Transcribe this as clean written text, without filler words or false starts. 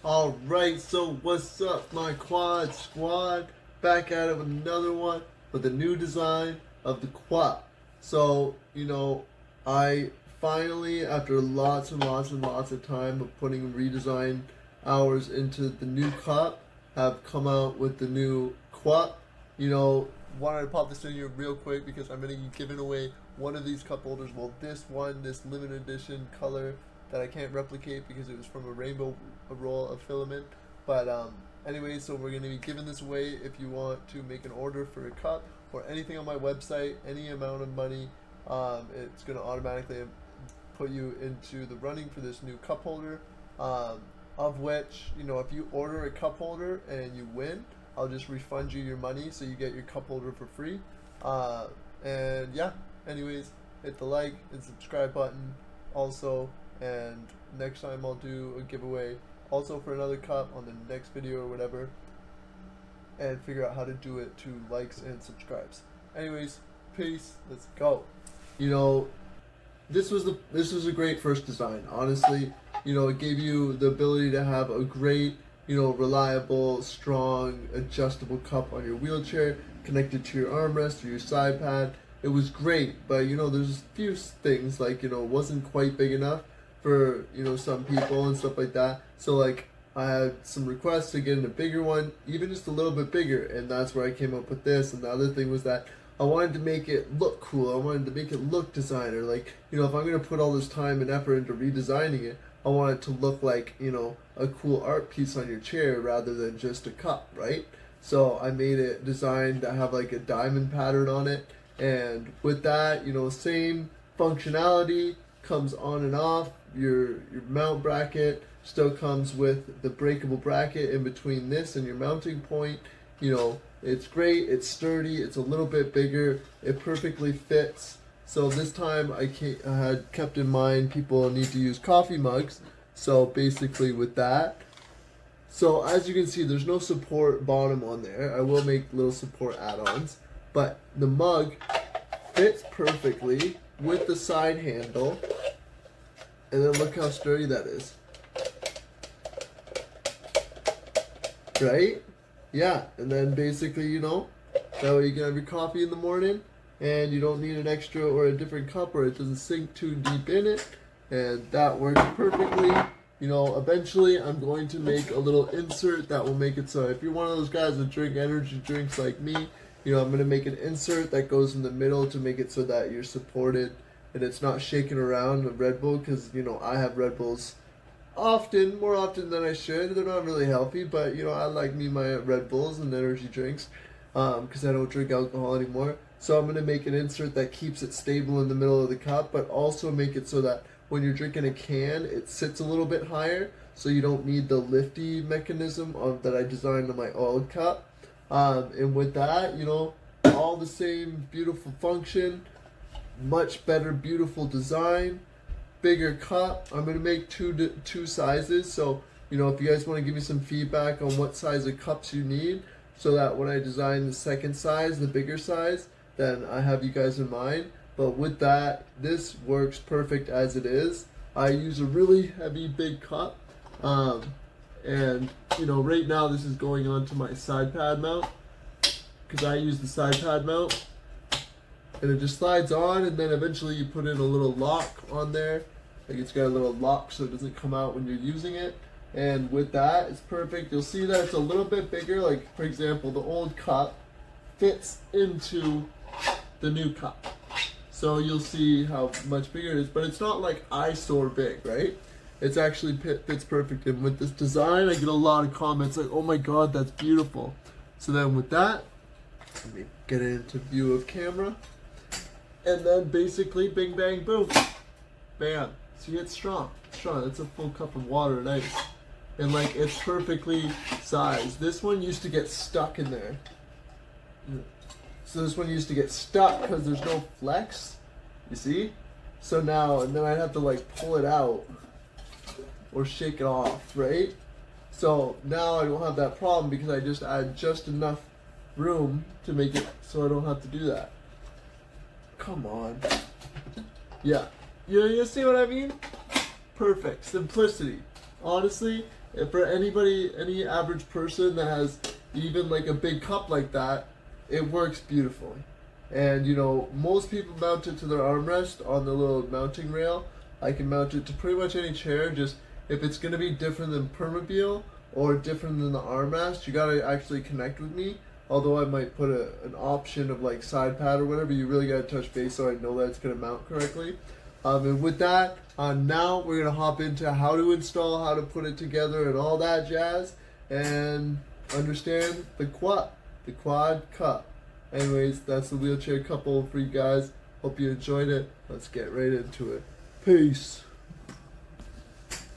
Alright, so what's up, my quad squad? Back at it with another one with a new design of the QWUP. So, I finally, after lots and lots and lots of time of putting redesign hours into the new cup, have come out with the new QWUP. Wanted to pop this in here real quick because I'm going to be giving away one of these cup holders. Well, this limited edition color that I can't replicate because it was from a rainbow roll of filament. But anyway, so we're going to be giving this away. If you want to make an order for a cup or anything on my website, any amount of money, it's going to automatically put you into the running for this new cup holder. Of which, if you order a cup holder and you win, I'll just refund you your money so you get your cup holder for free. And yeah, anyways, hit the like and subscribe button also, and next time I'll do a giveaway also for another cup on the next video or whatever, and figure out how to do it to likes and subscribes. Anyways, peace, let's go. This was a great first design, honestly. It gave you the ability to have a great, reliable, strong, adjustable cup on your wheelchair, connected to your armrest or your side pad. It was great, but there's a few things like, it wasn't quite big enough for, some people and stuff like that. So like, I had some requests to get in a bigger one, even just a little bit bigger, and that's where I came up with this. And the other thing was that I wanted to make it look cool. I wanted to make it look designer. Like, if I'm going to put all this time and effort into redesigning it, I want it to look like, a cool art piece on your chair rather than just a cup, right? So I made it designed to have like a diamond pattern on it. And with that, same functionality, comes on and off. Your mount bracket still comes with the breakable bracket in between this and your mounting point. It's great, it's sturdy, it's a little bit bigger, it perfectly fits. So this time I had kept in mind people need to use coffee mugs. So basically with that, so as you can see, there's no support bottom on there. I will make little support add-ons, but the mug fits perfectly with the side handle. And then look how sturdy that is. Right? Yeah, and then basically, that way you can have your coffee in the morning and you don't need an extra or a different cup, or it doesn't sink too deep in it, and that works perfectly. Eventually I'm going to make a little insert that will make it so if you're one of those guys that drink energy drinks like me, I'm going to make an insert that goes in the middle to make it so that you're supported and it's not shaking around a Red Bull, because, I have Red Bulls more often than I should. They're not really healthy, but I like my Red Bulls and energy drinks because I don't drink alcohol anymore. So I'm going to make an insert that keeps it stable in the middle of the cup, but also make it so that when you're drinking a can, it sits a little bit higher, so you don't need the lifty mechanism that I designed on my old cup. And with that, all the same beautiful function, much better beautiful design, bigger cup. I'm going to make two sizes, so if you guys want to give me some feedback on what size of cups you need, so that when I design the second size, the bigger size, then I have you guys in mind. But with that, this works perfect as it is. I use a really heavy big cup, and right now this is going on to my side pad mount, because I use the side pad mount. And it just slides on, and then eventually you put in a little lock on there. Like, it's got a little lock so it doesn't come out when you're using it. And with that, it's perfect. You'll see that it's a little bit bigger. Like, for example, the old cup fits into the new cup. So you'll see how much bigger it is. But it's not like eyesore big, right? It's actually fits perfect. And with this design, I get a lot of comments like, oh my god, that's beautiful. So then with that, let me get it into view of camera. And then basically, bing, bang, boom. Bam. See, it's strong. It's strong. It's a full cup of water and ice. And like, it's perfectly sized. This one used to get stuck in there. So this one used to get stuck because there's no flex. You see? So now, and then I'd have to like pull it out or shake it off, right? So now I don't have that problem because I just add just enough room to make it so I don't have to do that. Come on. Yeah. You see what I mean? Perfect. Simplicity. honestly, if for anybody, any average person that has even like a big cup like that, it works beautifully. And you know, most people mount it to their armrest on the little mounting rail. I can mount it to pretty much any chair. Just if it's gonna be different than Permobil or different than the armrest, you gotta actually connect with me. Although I might put an option of like side pad or whatever, you really gotta touch base so I know that it's gonna mount correctly. And with that, now we're gonna hop into how to install, how to put it together, and all that jazz, and understand the QWUP, the quad cup. Anyways, that's the wheelchair couple for you guys. Hope you enjoyed it. Let's get right into it. Peace.